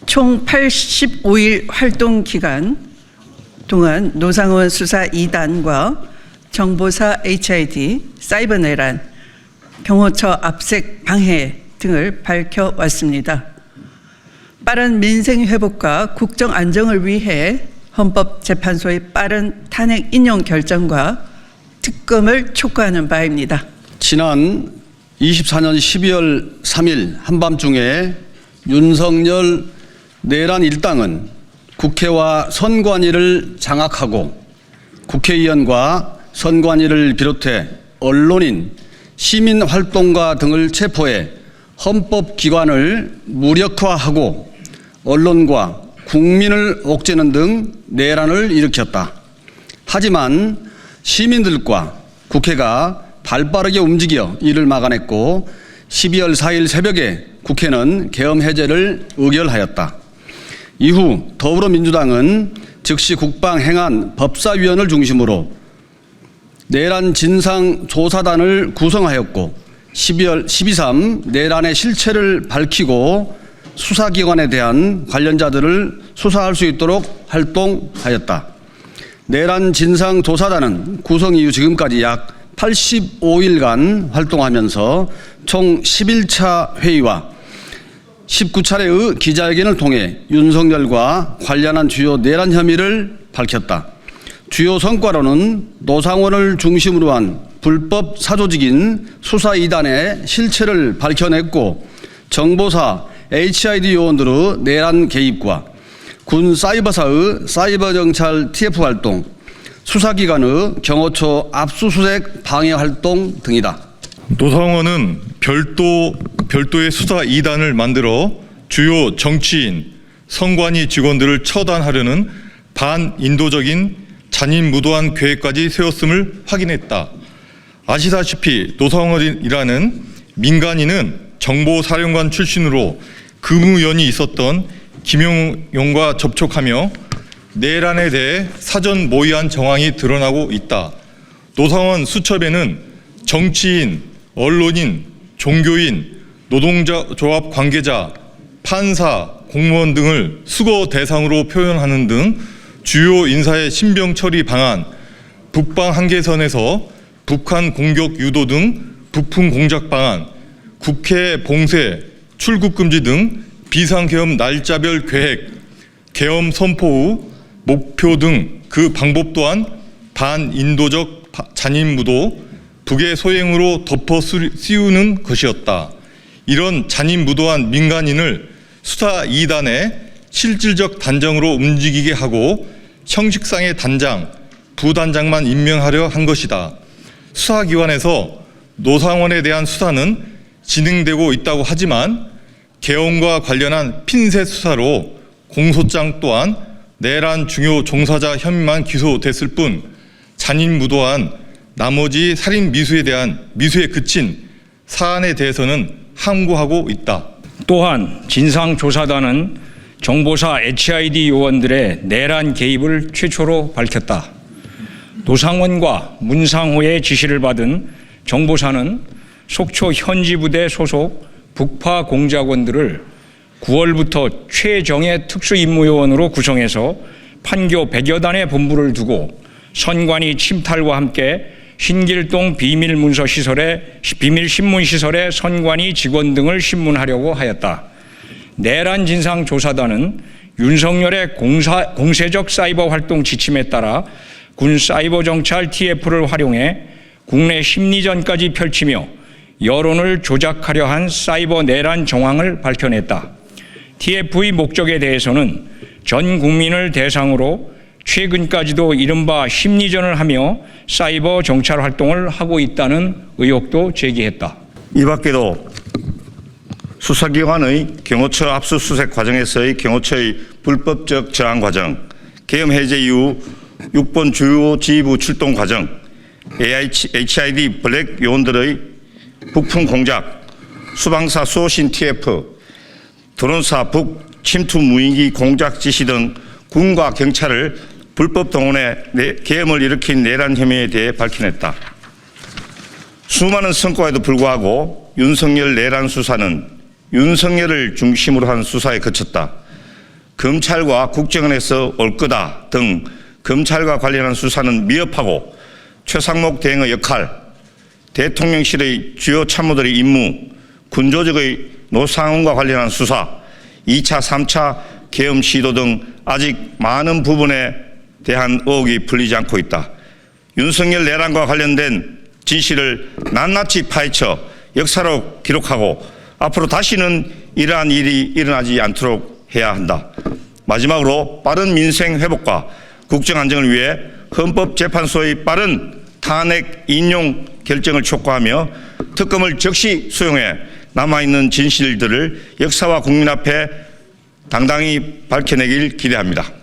총 85일 활동 기간 동안 노상원 수사 2단과 정보사 HID, 사이버 내란, 경호처 압색 방해 등을 밝혀왔습니다. 빠른 민생 회복과 국정 안정을 위해 헌법재판소의 빠른 탄핵 인용 결정과 특검을 촉구하는 바입니다. 지난 24년 12월 3일 한밤중에 윤석열 내란 일당은 국회와 선관위를 장악하고 국회의원과 선관위를 비롯해 언론인, 시민활동가 등을 체포해 헌법기관을 무력화하고 언론과 국민을 옥죄는 등 내란을 일으켰다. 하지만 시민들과 국회가 발빠르게 움직여 이를 막아냈고 12월 4일 새벽에 국회는 계엄 해제를 의결하였다. 이후 더불어민주당은 즉시 국방행안 법사위원을 중심으로 내란 진상조사단을 구성하였고 12.3 내란의 실체를 밝히고 수사기관에 대한 관련자들을 수사할 수 있도록 활동하였다. 내란 진상조사단은 구성 이후 지금까지 약 85일간 활동하면서 총 11차 회의와 19차례의 기자회견을 통해 윤석열과 관련한 주요 내란 혐의를 밝혔다. 주요 성과로는 노상원을 중심으로 한 불법 사조직인 수사 2단의 실체를 밝혀냈고 정보사 HID 요원들의 내란 개입과 군 사이버사의 사이버 정찰 TF 활동, 수사기관의 경호처 압수수색 방해 활동 등이다. 노상원은 별도의 수사 2단을 만들어 주요 정치인, 선관위 직원들을 처단하려는 반인도적인 잔인무도한 계획까지 세웠음을 확인했다. 아시다시피 노상원이라는 민간인은 정보사령관 출신으로 근무연이 있었던 김용용과 접촉하며 내란에 대해 사전 모의한 정황이 드러나고 있다. 노상원 수첩에는 정치인, 언론인, 종교인, 노동조합 관계자, 판사, 공무원 등을 수거 대상으로 표현하는 등 주요 인사의 신병 처리 방안, 북방 한계선에서 북한 공격 유도 등 부품 공작 방안, 국회 봉쇄, 출국 금지 등 비상계엄 날짜별 계획, 계엄 선포 후 목표 등 그 방법 또한 반인도적 잔인무도, 북의 소행으로 덮어 씌우는 것이었다. 이런 잔인무도한 민간인을 수사 2단의 실질적 단장으로 움직이게 하고 형식상의 단장, 부단장만 임명하려 한 것이다. 수사기관에서 노상원에 대한 수사는 진행되고 있다고 하지만 계엄과 관련한 핀셋 수사로 공소장 또한 내란 중요 종사자 혐의만 기소됐을 뿐 잔인무도한 나머지 살인 미수에 그친 사안에 대해서는 항고하고 있다. 또한 진상조사단은 정보사 HID 요원들의 내란 개입을 최초로 밝혔다. 노상원과 문상호의 지시를 받은 정보사는 속초 현지부대 소속 북파 공작원들을 9월부터 최정예 특수임무요원으로 구성해서 판교 100여 단의 본부를 두고 선관위 침탈과 함께 신길동 비밀신문시설에 선관위 직원 등을 신문하려고 하였다. 내란 진상조사단은 윤석열의 공세적 사이버 활동 지침에 따라 군 사이버 정찰 TF를 활용해 국내 심리전까지 펼치며 여론을 조작하려 한 사이버 내란 정황을 밝혀냈다. TF의 목적에 대해서는 전 국민을 대상으로 최근까지도 이른바 심리전을 하며 사이버 정찰 활동을 하고 있다는 의혹도 제기했다. 이 밖에도 수사기관의 경호처 압수수색 과정에서의 경호처의 불법적 저항 과정, 계엄 해제 이후 6번 주요 지휘부 출동 과정, HID 블랙 요원들의 북풍 공작, 수방사 수호신 TF, 드론사 북 침투 무인기 공작 지시 등 군과 경찰을 불법 동원해 계엄을 일으킨 내란 혐의에 대해 밝혀냈다. 수많은 성과에도 불구하고 윤석열 내란 수사는 윤석열을 중심으로 한 수사에 그쳤다. 검찰과 국정원에서 올 거다 등 검찰과 관련한 수사는 미흡하고 최상목 대행의 역할, 대통령실의 주요 참모들의 임무, 군조직의 노상원과 관련한 수사, 2차, 3차 계엄 시도 등 아직 많은 부분에 대한 의혹이 풀리지 않고 있다. 윤석열 내란과 관련된 진실을 낱낱이 파헤쳐 역사로 기록하고 앞으로 다시는 이러한 일이 일어나지 않도록 해야 한다. 마지막으로 빠른 민생 회복과 국정 안정을 위해 헌법재판소의 빠른 탄핵 인용 결정을 촉구하며 특검을 즉시 수용해 남아있는 진실들을 역사와 국민 앞에 당당히 밝혀내길 기대합니다.